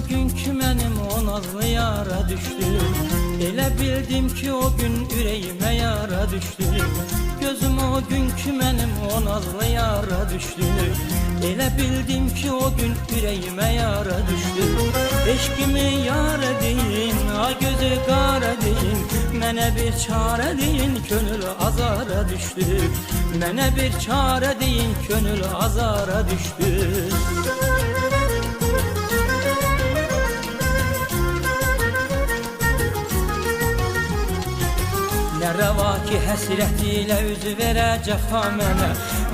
günkü mənim o nazlı yara düşdü. Elə bildim ki o gün ürəyimə yara düşdü. Gözüm o günkü mənim o nazlı yara düşdü. Elə bildim ki o gün ürəyimə yara düşdü. Eşkimi yara deyin, a gözü qara deyin, mənə bir çarə deyin, könül azara düşdü. Mənə bir çarə deyin, könül azara düşdü. Nə rəva ki həsrət ilə üzü verə cəfa mənə,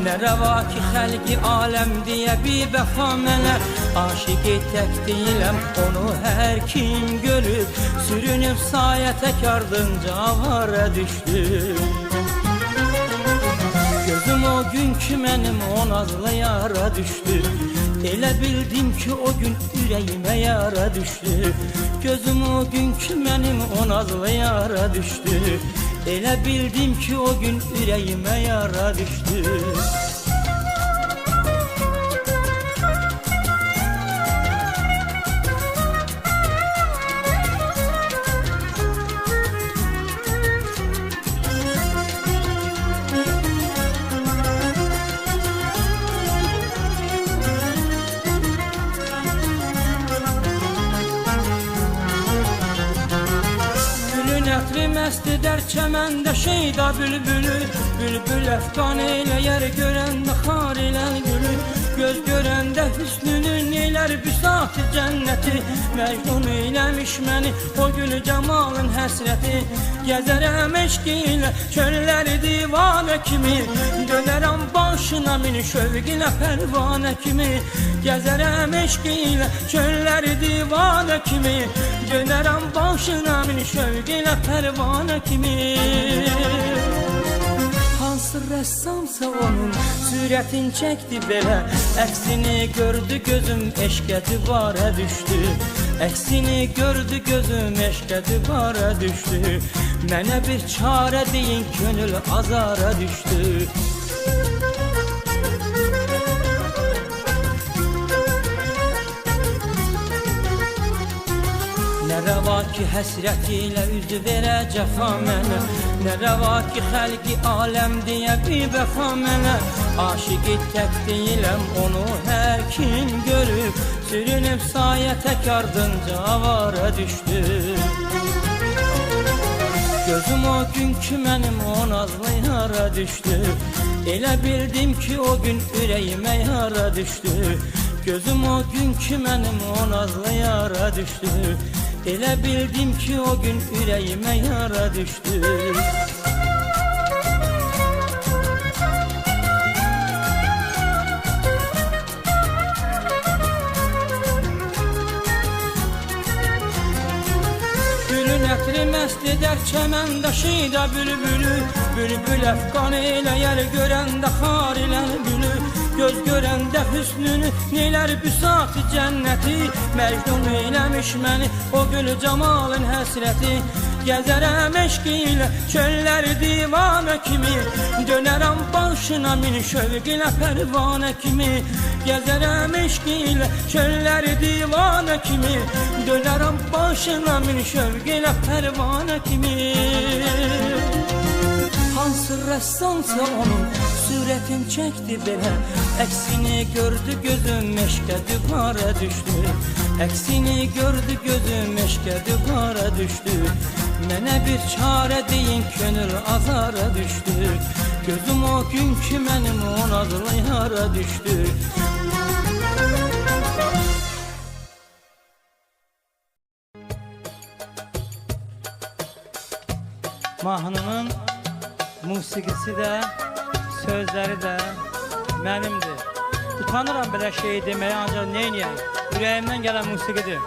nə rəva ki xəlqi aləm deyə bir vəfa mənə. Aşiqi tək deyiləm, onu hər kim görüb, sürünüb sayə tək ardınca avara düşdü. Gözüm o günkü mənim o nazlı yara düşdü. Elə bildim ki o gün ürəyimə yara düşdü. Gözüm o günkü mənim o nazlı yara düşdü. Elə bildim ki o gün ürəyimə yara düşdü. Ətri məst edər çəməndə şeyda bülbülü, bülbül əfqan eyləyər görəndə xar elər gülü. Göz görəndə hüsnünü neylər büsat-ı cənnəti, Məcnun eyləmiş məni o gülü cəmalın həsrəti. Gəzərəm eşq ilə çölləri divanə kimi, dönərəm başına min şövq ilə pərvanə kimi. Gəzərəm eşq ilə çölləri divanə kimi, dönərəm başına min şövq ilə pərvanə kimi. Hansı rəssamsa onun sürətin çəkdi belə, əksini gördü gözüm eşqə divara düşdü. Əksini gördü gözüm eşqə divara düşdü. Mənə bir çarə deyin, könül azara düşdü. Nə rəva ki həsrət ilə üzü verə cəfa mənə, nə rəva ki xəlqi aləm deyə bir vəfa mənə. Aşiqi tək deyiləm, onu hər kim görüb, sürünüb sayə tək ardınca avara düşdü. Gözüm o günkü mənim o nazlı yara düşdü. Elə bildim ki o gün ürəyimə yara düşdü. Gözüm o günkü mənim o nazlı yara düşdü. Elə bildim ki o gün ürəyimə yara düşdü. Gülün ətri məst edər çəməndə şeyda bülbülü, bülbül əfqan eyləyər görəndə xar elər gülü. Göz görəndə hüsnünü neylər büsat-ı cənnəti, Məcnun eyləmiş məni o gülü camalın həsrəti. Gəzərəm eşq ilə çölləri divanə kimi, dönərəm başına min şövq ilə pərvanə kimi. Gəzərəm eşq ilə çölləri divanə kimi, dönərəm başına min şövq ilə pərvanə kimi. Hansı rəssamsa onun sürətin çəkdi belə, əksini gördü gözüm eşqə divara düşdü. Əksini gördü gözüm eşqə divara düşdü. Mənə bir çarə deyin, könül azara düşdü. Gözüm o günkü mənim o nazlı yara düşdü. Mahnının musiqisi də, sözləri də mənimdir. Utanıram belə şey deməyə, ancaq neyniyəm? Ürəyimdən gələn musiqidir.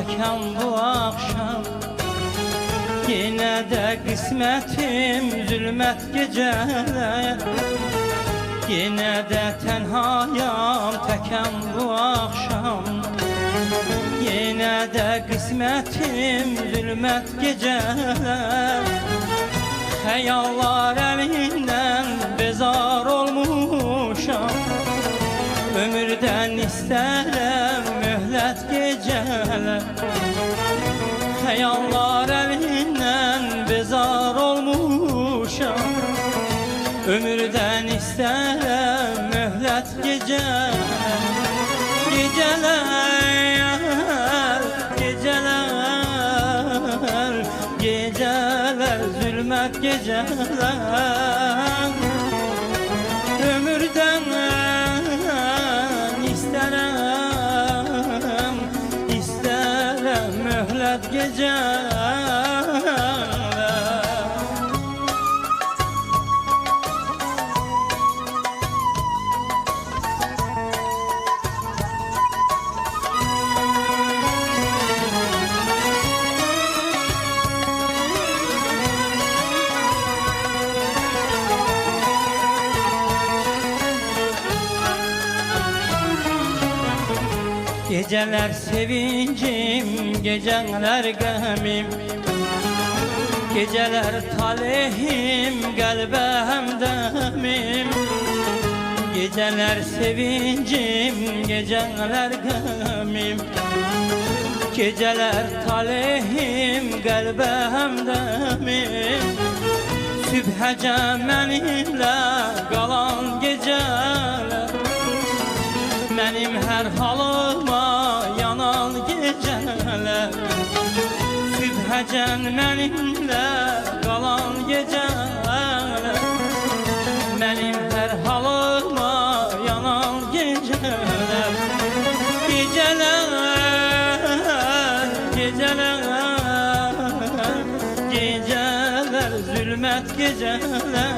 təkəm bu axşam. Yenə də qismətim zülmət gecələr. Yenə də tənhayam təkəm bu axşam. Yenə də qismətim zülmət gecələr. Xəyallar əlindən bezar olmuşam. Ömürdən istərəm möhlət gecələr. Xəyallar əlindən bezar olmuşam. Ömürdən istərəm möhlət gecələr. Gecələr, gecələr, gecələr, zülmət gecələr. Ömürdən istərəm, istərəm möhlət gecələr. Geceler sevincim, geceler qəmim. Geceler talihim, qəlbə həmdəmim. Geceler sevincim, geceler qəmim. Geceler talihim, qəlbə həmdəmim. Sübhəcə mənimlə qalan geceler. Mənim hər halıma yanan gecələr. Sübhəcən mənimlə qalan gecələr. Mənim hər halıma yanan gecələr. Gecələr, gecələr, gecələr, zülmət gecələr.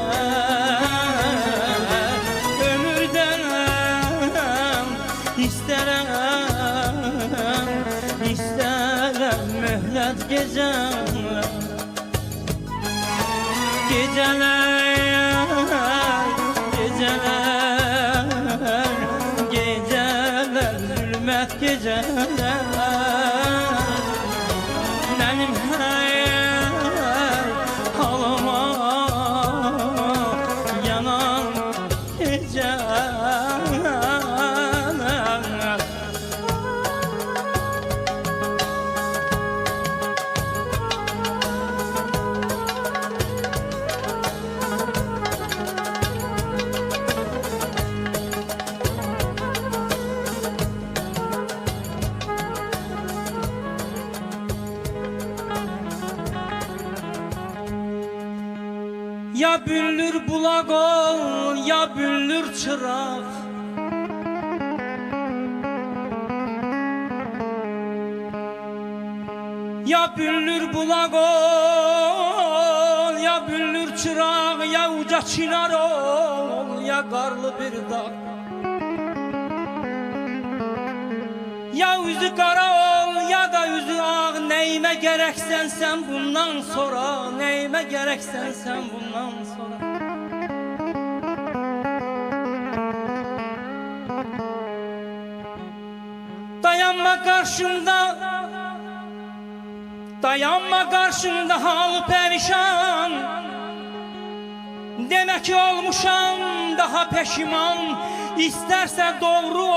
İstərəm, istərəm möhlət gecələr. Gecələr, gecələr, gecələr, zülmət gecələr. Mənim hər halıma yanan gecələr. Ya büllür bulaq ol, ya büllür çıraq. Ya büllür bulaq ol, ya büllür çıraq. Ya uca çınar ol, ya qarlı bir dağ. Ya üzü qara ol, ya da üzü ağ. Nəyimə gərəksən sən bundan sonra, nəyimə gərəksən sən bundan sonra. Dayanma qarşımda, dayanma qarşımda halı pərişan. Demək ki olmuşam daha peşiman. İstərsə doğru ol,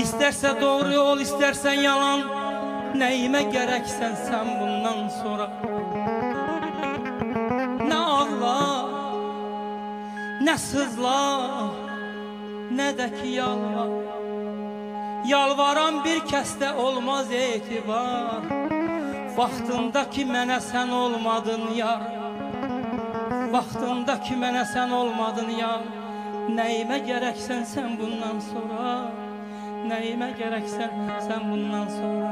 İstərsə doğru ol, istərsən yalan. Nəyimə gərəksən sən bundan sonra. Nə ağla, nə sızla, nə də ki yalvar. Yalvaran bir kəsdə olmaz etibar. Vaxtında ki mənə sən olmadın yar. Vaxtında ki mənə sən olmadın yar. Nəyimə gərəksən sən bundan sonra. Nəyimə gərəksən sən bundan sonra.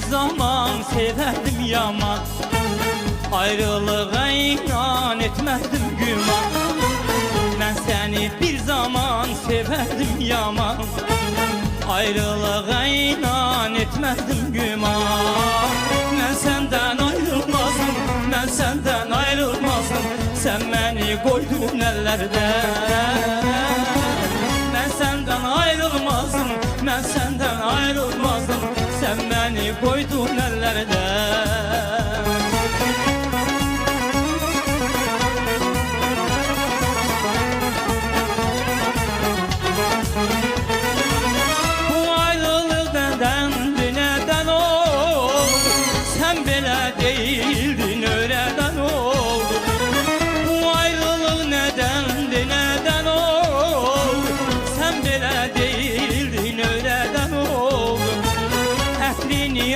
zaman severdim yaman, ayrılığa inan etmezdim güman. Ben seni bir zaman severdim yaman, ayrılığa inan etmezdim güman. Ben senden ayrılmazdım, ben senden ayrılmazdım, sen beni koydun ellerde. Ben senden ayrılmazdım, ben senden ayrılmazdım, sen beni koydun ellerde.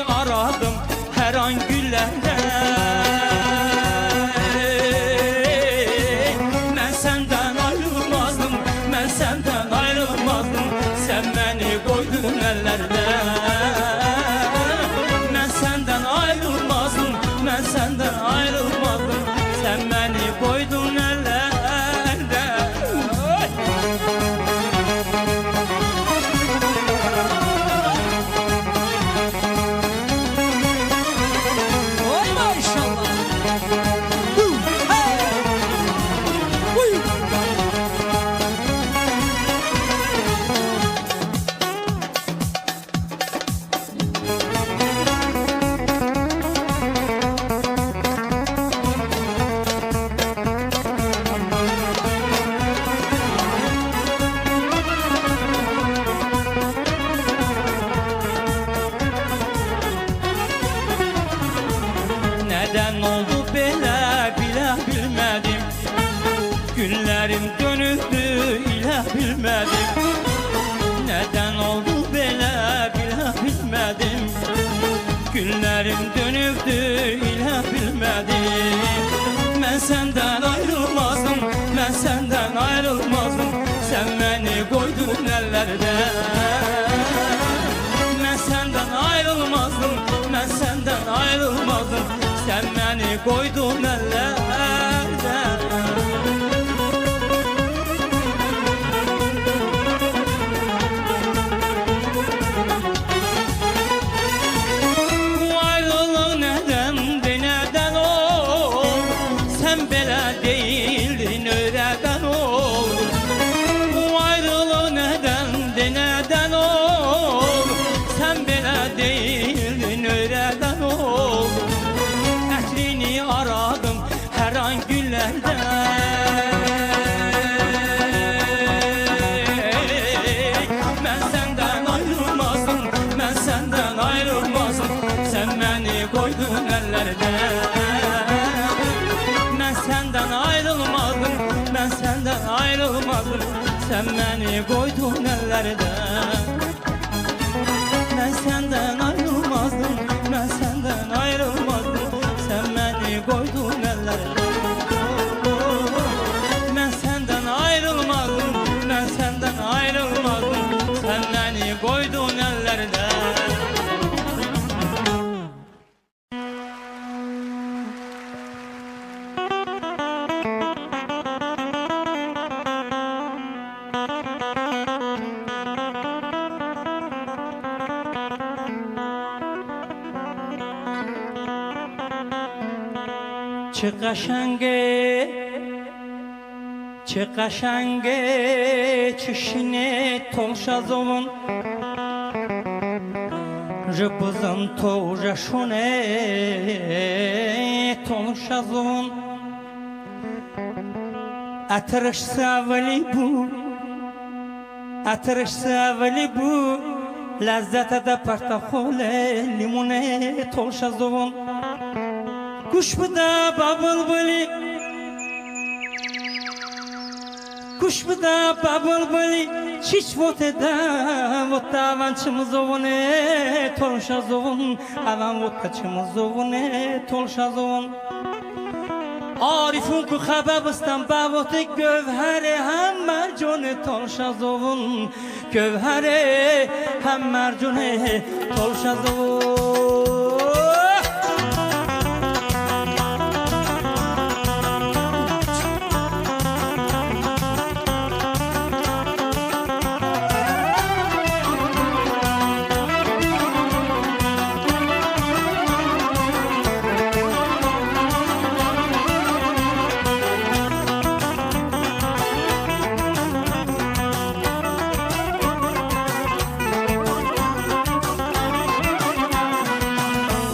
Aradım her an güllerde, ben senden ayrılmazdım, ben senden ayrılmazdım, sen beni koydun ellerde. Ben senden ayrılmazdım, ben senden ayrılmazdım, sen beni koydun ellerde. Neden oldu böyle bile bilmedim, günlerim dönüktü ile bilmedim. Neden oldu böyle bile bilmedim, günlerim dönüktü ile bilmedim. Ben senden ayrılmazdım, ben senden ayrılmazdım, sen beni koydun ellerde. Ben senden ayrılmazdım, ben senden ayrılmazdım, sen beni koydun ellerde. Bu ayrılık nedendi, neden oldu, sen belə değildin, öyreden oldu. Bu ayrılık nedendi, neden oldu, sen belə değildin, öyreden oldu. Aradım her an güllerde, ben senden ayrılmazdım, ben senden ayrılmazdım, sen beni koydun ellerde. Ben senden ayrılmazdım, ben senden ayrılmazdım, sen beni koydun ellerde. Ben senden ayrılmazdım, ben senden ayrılmazdım, sen beni koydun ellerde. Ben senden ayrılmazdım, ben senden ayrılmazdım, sen beni koydun ellerde. Çı qaşange çişine tolşazovun, rıbızın toğraşune tolşazovun. Atırışsa veli bu, lezzete de portakole limone tolşazovun. Kuş bıda babılbıli, kuş bıda babılbıli, çiç voteda votta avançımız ovune tolşazovun, avan vottaçımız ovune tolşazovun. Arifun ku xababistan bavote gövheri hem mercune tolşazovun, gövheri hem mercune tolşazovun.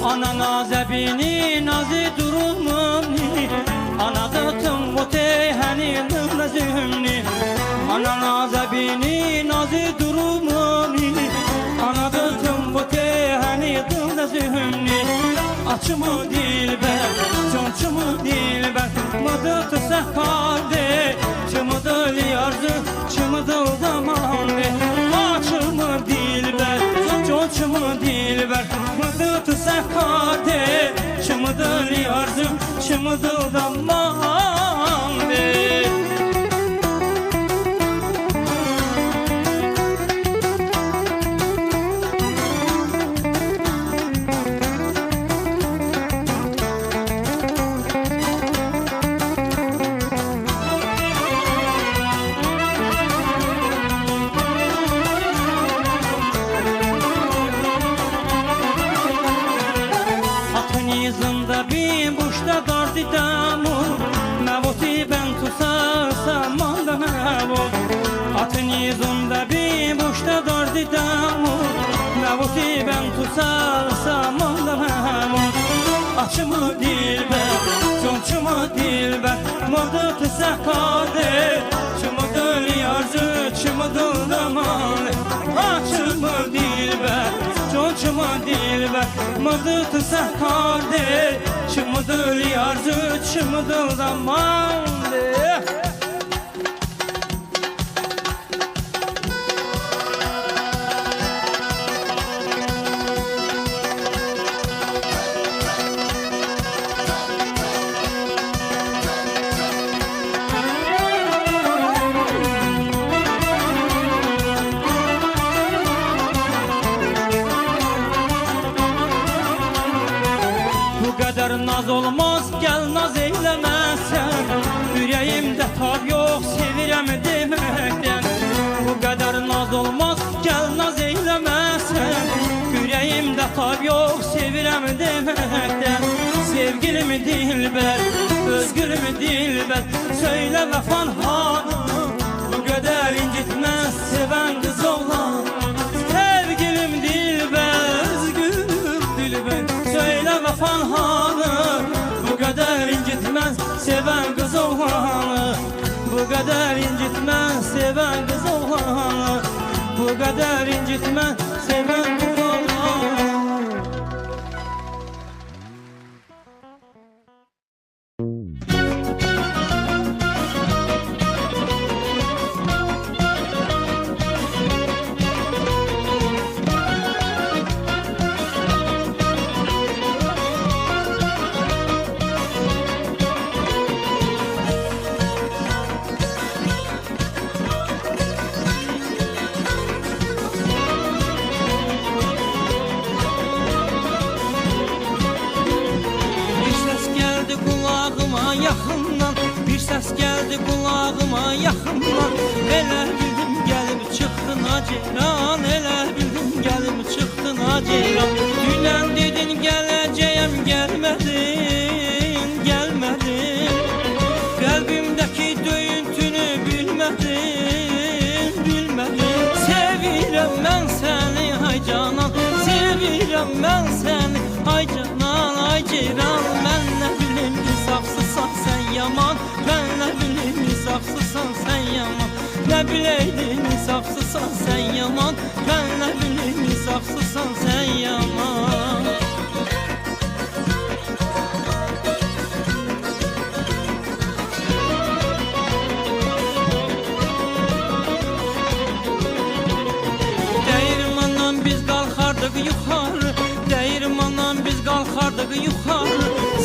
Ana nazebini nazi durumni Anadatım bu teyheni nazimni Ana nazebini nazi durumni Anadatım bu teyheni nazimni Açımı dilber, çonçumu dilber Madıtı sekarde Çımıdı liyarzı, çımıdı zamanı Açımı dilber, çonçumu dilber Madıtı sekarde Çımıdı liyarzı, çımıdı zamanı Nizında bir boşta dardı damur Mevuti ben tusarsam onda mevut Atın nizında bir boşta dardı damur Mevuti ben tusarsam onda mevut Açımı dilber, çonçumu dilber Mordu tüsekade Çımıdı liyarzı, çımıdı zamanı Açımı dilber çonçumu dilber Mıdı sekarde Çımıdı liyarzı çımıdı zamanı Naz olmaz gel naz eylemezsen Yüreğimde tab yok sevirem demekten Bu kadar naz olmaz gel naz eylemezsen Yüreğimde tab yok sevirem demekten Sevgilim dilber, özgürüm dilber Söyle vefan hanım Bu kadar incitmez seven kız olan Sevgilim dilber, özgürüm dilber Söyle vefan hanım Bu kadar incitmez seven kız olanı Bu kadar incitmez seven kız olanı Bu kadar incitmez seven kız olanı Yaxından bir ses geldi kulağıma yaxından Elə bildim gəlib çıxdın acıran Elə bildim gəlib çıxdın acıran Dünən dedin gələcəyəm gəlmədin Gəlmədin Qəlbimdəki döyüntünü bilmədin Bilmədin Sevirəm mən səni ay canan Sevirəm mən səni ay canan ay ceyran Mən nə bilim insafsızsan sen yaman Ben ne bileyim insafsızsan sen yaman Ne bileydim insafsızsan sen yaman Ben ne bileyim insafsızsan sen yaman Değirmandan biz kalkardık yukarı Değirmandan biz kalkardık yukarı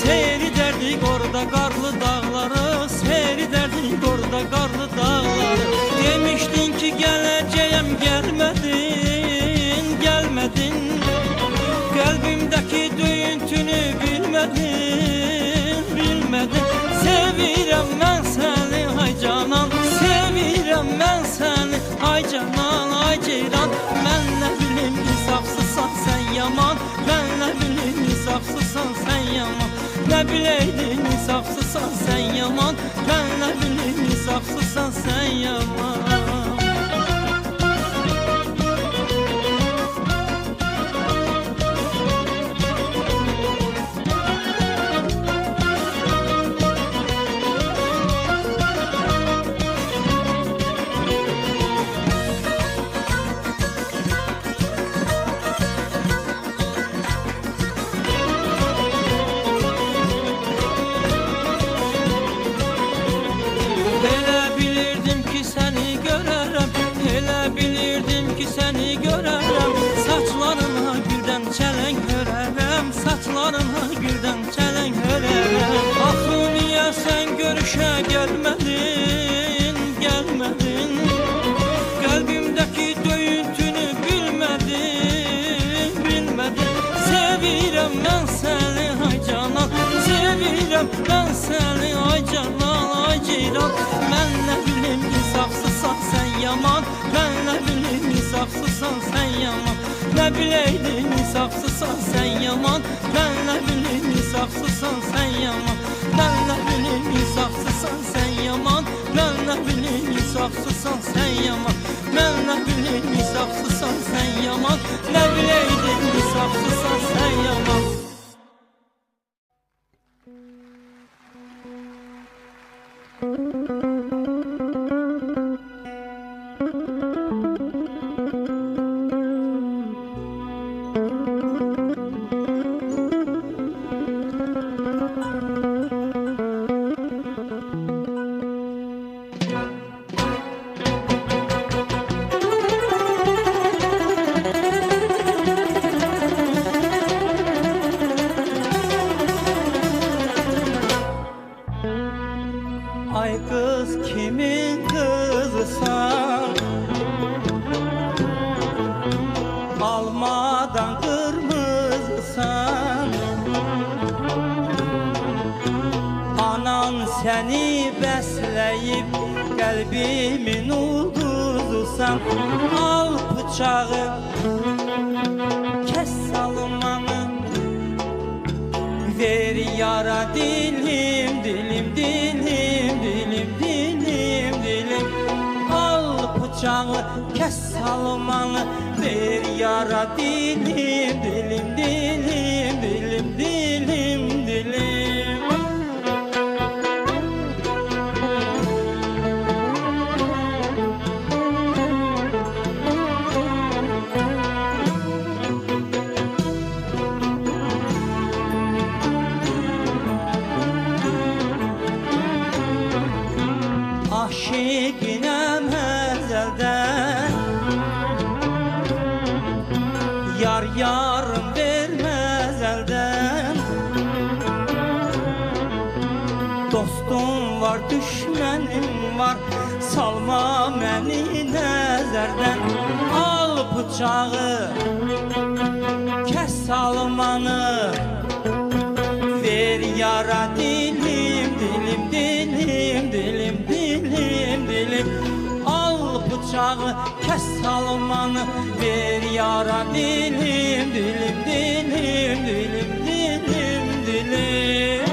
Seyrederdik orada karlı dağları Seyrederdik orada karlı dağları Demiştin ki geleceğim gelmedin Gelmedin Kalbimdeki döyüntünü bilmedin Bilmedin Sevirem ben seni ay canan Sevirem ben seni ay canan ay ceyran Ben ne bileyim insafsızsan sen yaman Ben ne bileyim insafsızsan sen yaman Ne bileydin insafsızsan sen yaman Ben ne bileyim insafsızsan sen yaman yanlarına birden çelen helem. Axı niye sen görüşe gelmedin, gelmedin? Kalbimdeki döyüntünü bilmedin, bilmedin. Sevirem ben seni ay canan, sevirem ben seni ay canan, ay ceylan. Ben ne bileyim insafsızsan sen yaman, ben ne bileyim insafsızsan sen yaman. Ne bileydim insafsızsan sen yaman, ben ne bileyim insafsızsan sen yaman. Ben ne bileyim insafsızsan sen yaman, ben ne bileyim insafsızsan sen yaman. Ben ne bileyim insafsızsan sen yaman, ne bileydim insafsızsan sen yaman. Ay kız kimin kızısan, almadan kırmızısan. Anan seni besleyip kalbimin ulduzusan. Al bıçağı kes salmanı, ver yara dilim dilim dilim dilim dilim dilim. Al bıçağı kes salmanı, ver yara dilim dilim dilim dilim dilim dilim. Aşıkinem ezelden, yar yarım vermez elden. Dostum var düşmenim var, salma beni nezerden. Al bıçağı kes salmanı, ver yara dilim dilim dilim dilim dilim dilim. Al bıçağı kes salmanı, ver yara dilim dilim dilim dilim dilim dilim.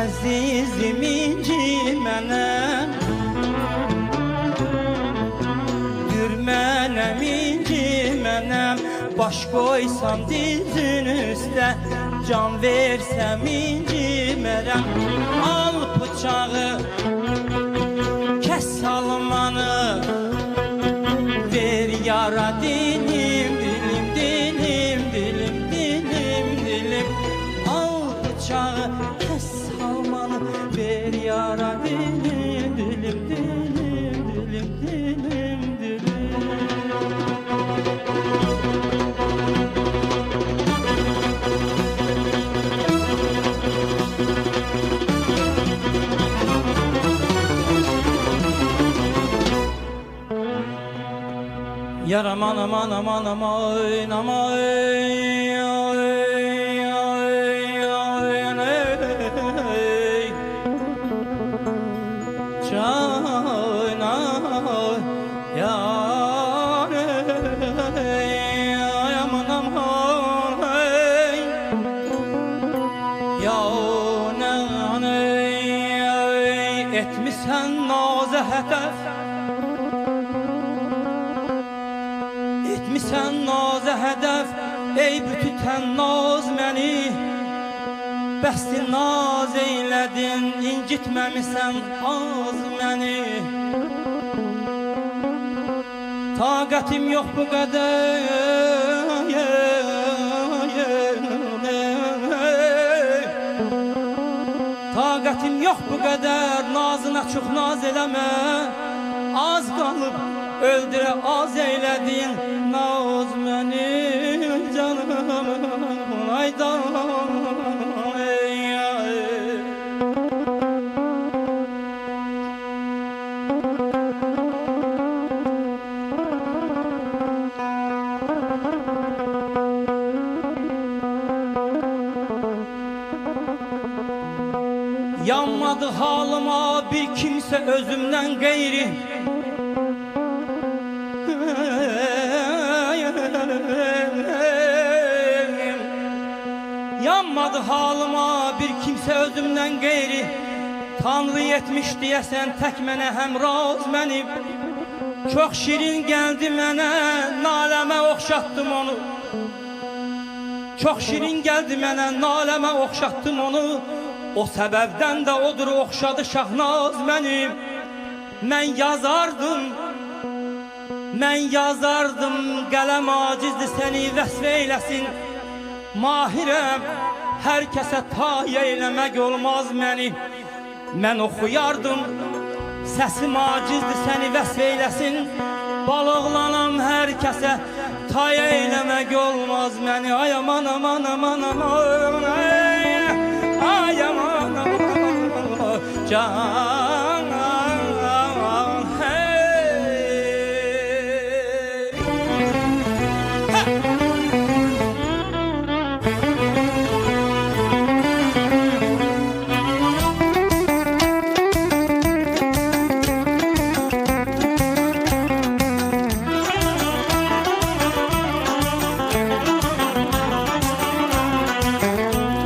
Azizim incimenem, gürmenem incimenem. Baş koysam dizin üstə, can versem incimerem. Al bıçağı kes salmanı, ver yara dilim dilim dilim dilim dilim dilim. Al bıçağı kes salmanı, ver yara dilim dilim dilim dilim dilim dilim. Yar aman aman aman aman aman, etmişsen naze hedef, etmişsen naze hedef. Ey bütüten naz məni, bəsdi naz eylədin, incitməmisən az məni. Taqətim yox bu qədər, qədər nazına çox naz eləmə. Az qalıb öldürə az eylədin naz mənim canım. Aydan yanmadı halıma bir kimse özümden gayri. Yanmadı halıma bir kimse özümden gayri. Tanrı yetmiş diyesen tek mene hemraz benim. Çok şirin geldi mene, naleme okşattım onu. Çok şirin geldi mene, naleme okşattım onu. O səbəbdən də odur oxşadı Şahnaz mənim. Mən yazardım, qələm acizdir səni vəsf eyləsin. Mahirəm, hər kəsə tay eyləmək olmaz məni. Mən oxuyardım, səsim acizdir səni vəsf eyləsin. Balıqlanam hər kəsə tay eyləmək olmaz məni. Ay aman aman aman aman, ay aman aman can, hey.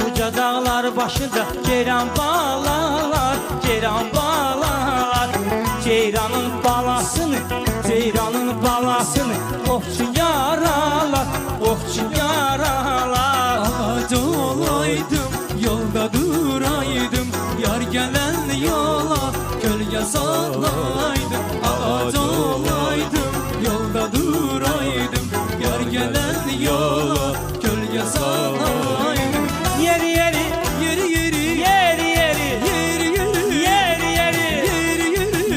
Uca dağlar başında ceyran bağlar, ceyran bağlar. Ceyranın balasını okçu yaralar, okçu yaralar. Ağac olaydım, yolda duraydım, yar gelen yola gölge salaydım. Ağac olaydım, yolda duraydım, yar gelen yola gölge salaydım. Yeri yeri, Yeri yeri, yeri yeri, yeri yeri, yeri yeri, yeri yeri.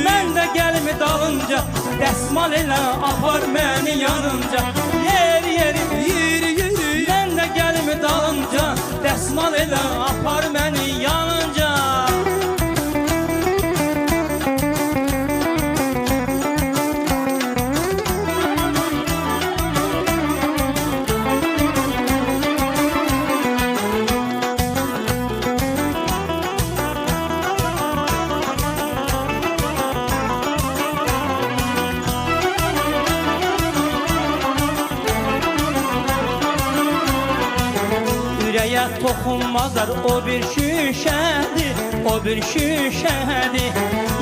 mən də gəlimi dalınca, dəsmal elə apar məni yanınca. Yeri yeri, Yeri yeri, mən də gəlimi dalınca, dəsmal elə apar məni yanınca. Ürəyə toxunmazlar o bir şüşədir, o bir şüşədir.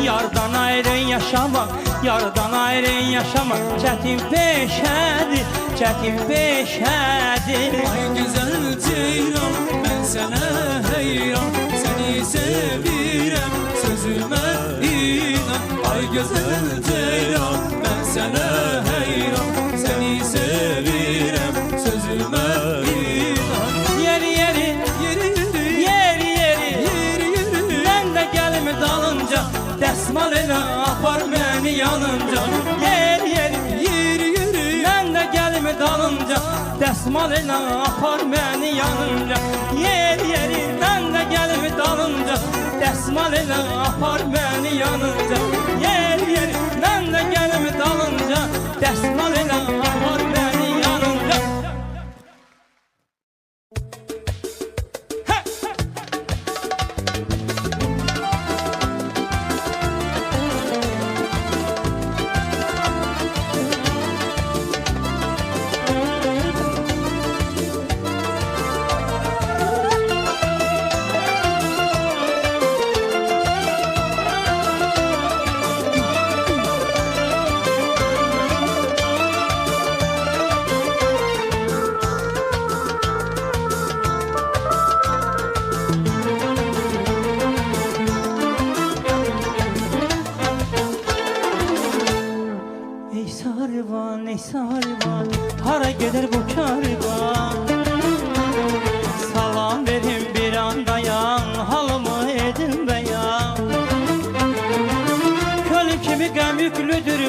Yardan ayrı yaşamaq, yardan ayrı yaşamaq çətin peşədir, çətin peşədir. ay güzel ceylan, ben sana heyran, seni sevirem, sözüme inan. Ay güzel ceylan, ben sana heyran, seni sevirem, sözüme inan. Yeri yeri, Yeri yeri, yeri yeri, yeri yeri, mən də gəlimi dalınca, dəsmal elə apar məni yanınca. Yeri yeri, yeri yeri, mən də gəlimi dalınca, dəsmal elə apar məni yanınca. Yeri yeri, mən də gəlimi dalınca, dəsmal elə apar məni yanınca. Yeri yeri, mən də gəlimi dalınca, dəsmal elə apar məni yanınca.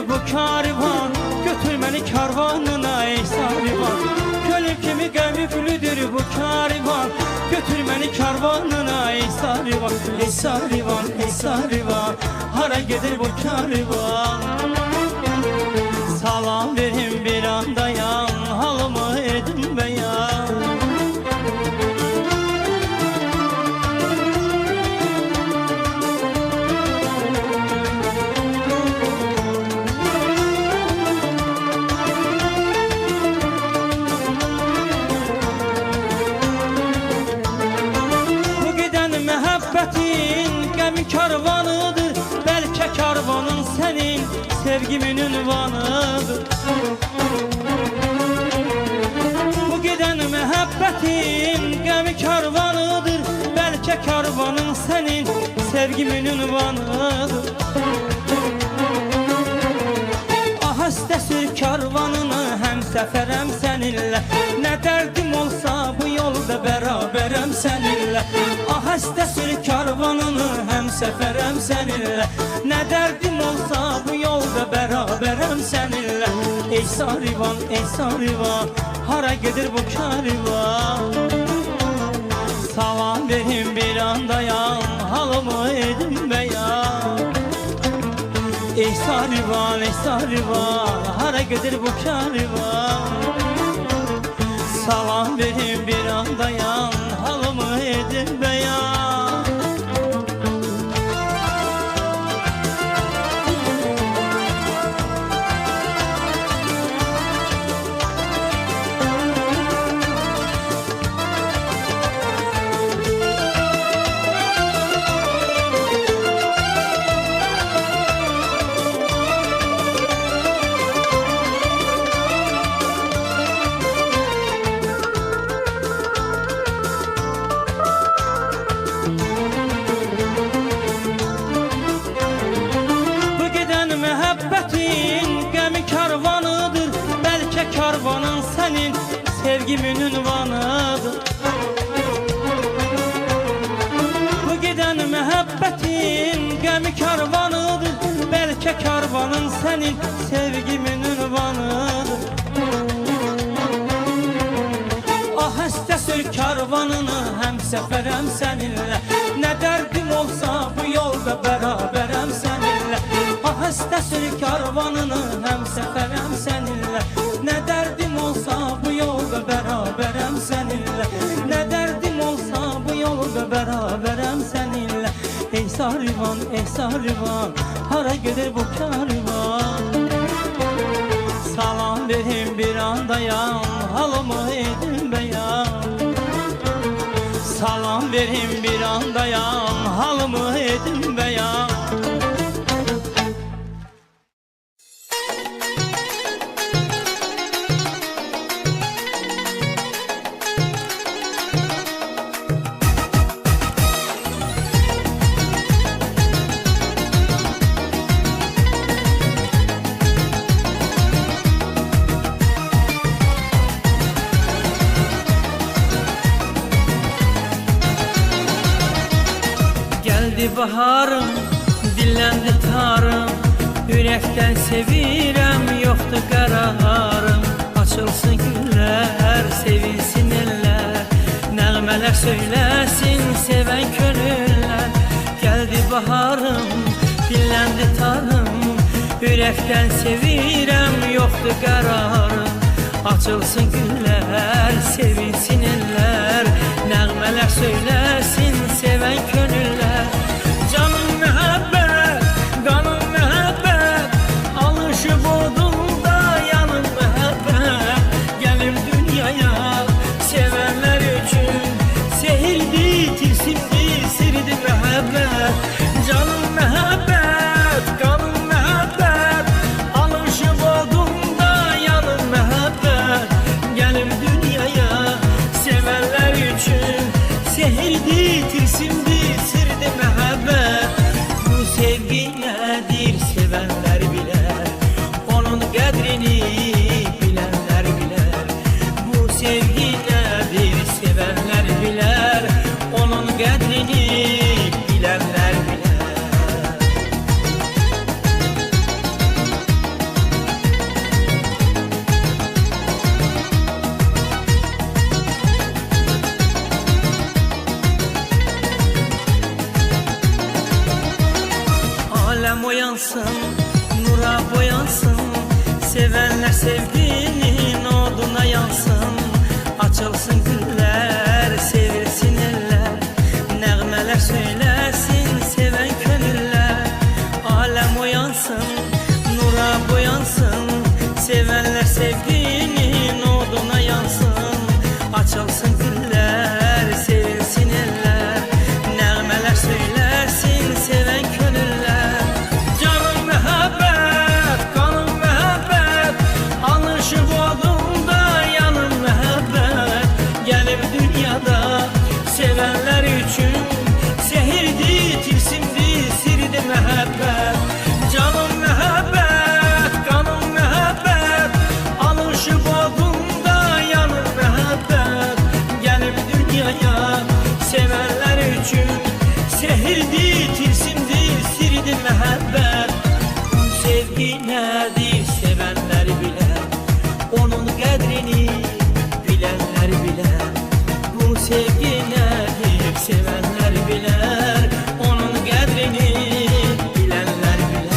bu karvan, götür məni karvanına ey sarıvan. Gölüm kimi qəmüklüdür bu karvan, götür məni karvanına ey sarıvan. Ey sarıvan, ey sarıvan, hara gedir bu karvan? Salam verin bir anda yan, halımı edin beyan. Bu giden məhəbbətin qəmi karvanıdır, bəlkə karvanın sənin sevgimin ünvanıdır. Bu giden məhəbbətin qəmi karvanıdır, bəlkə karvanın sənin sevgimin ünvanıdır. Ahəstə sür karvanını, həm səfərəm səninlə, nə dərdim olsa bu yolda bərabərəm səninlə. Ahəstə sür karvanını, həm səfərəm səninlə, nə dərdim olsa bu yolda bərabərəm səninlə. Ey sarıvan, ey sarıvan, hara gedir bu karvan? Salam verin bir anda yan, halımı edin beyan. Ey sarıvan, ey sarıvan, hara gedir bu karvan? Salam verin bir anda yan, halımı edin beyan. Karvanın sənin sevgimin ünvanıdır. Bu gedən məhəbbətin qəmi karvanıdır, bəlkə karvanın sənin sevgimin ünvanıdır. Ahəstə sür karvanını, həm səfərəm səninlə, nə dərdim olsa bu yolda bərabərəm səninlə. Ahəstə sür karvanını, həm səfərəm səninlə, nə dərdim olsa bu yolda bərabərəm səninlə, nə dərdim olsa bu yolda bərabərəm səninlə. Ey sarıvan, ey sarıvan, hara gedir bu karvan? Salam verin bir anda yan, halımı edin beyan. Salam verin bir anda yan, halımı edin beyan. Baharım, dilləndi tarım, ürəkdən sevirəm, yoxdur qərarım. Açılsın güllər, sevinsin eller, nəğmələr söyləsin, sevən könüller. Gəldi baharım, dilləndi tarım, ürəkdən sevirəm, yoxdur qərarım. Açılsın güllər, sevinsin eller, nəğmələr söyləsin, sevən könüller. Canım məhəbbət, qanım məhəbbət, alışıb odunda yanım məhəbbət. Gəlim dünyaya sevənlər üçün, sehirdi, tilsimdi, sirdi məhəbbət. Canım məhəbbət, qanım məhəbbət, alışıb odunda yanım məhəbbət. Gəlim dünyaya sevənlər üçün, sehirdi, tilsimdi, boyansın, nura boyansın. Sevenler sevginin oduna yansın. Açılsın güller, sevilsin eller. Nəğmələr söyləsin, seven könüller. Alem oyansın, nura boyansın. Sevenler sevginin oduna yansın. Açılsın güller, sevilsin eller. Nəğmələr söyləsin, seven könüller. Canım məhəbbət, qanım məhəbbət. Alışıb odumda yanım məhəbbət. Gəlib dünyada sevenler üçün sehirdi, tilsimdi, sirdi məhəbbət. Canım məhəbbət, qanım məhəbbət. Alışıb odumda yanım məhəbbət. Gəlib dünyaya sevenler üçün sehirdi, tilsimdi, sirdi məhəbbət. Sevgi nədir sevenler bilir, onun qədrini bilenler bilir. Bu sevgi nədir sevenler bilir, onun qədrini bilenler bilir.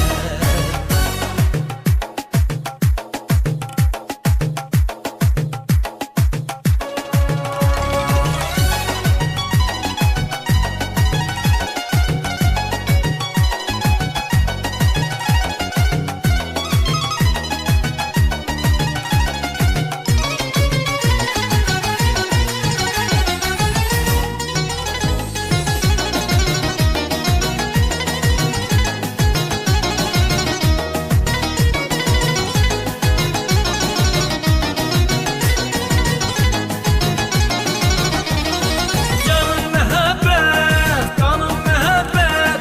Canım məhəbbət, qanım məhəbbət.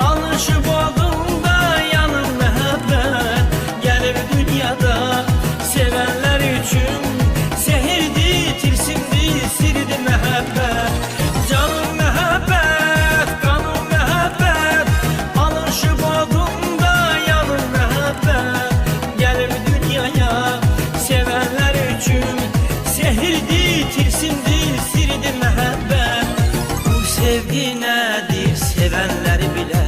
Alışıb odumda yanım məhəbbət. Gəlib dünyada sevenler üçün sehirdi, tilsimdi, sirdi məhəbbət. Canım məhəbbət, qanım məhəbbət. Alışıb odumda yanım məhəbbət. Gəlib dünyaya sevenler üçün sehirdi, tilsimdi, sirdi məhəbbət. Bu sevgi nədir sevenler bilir,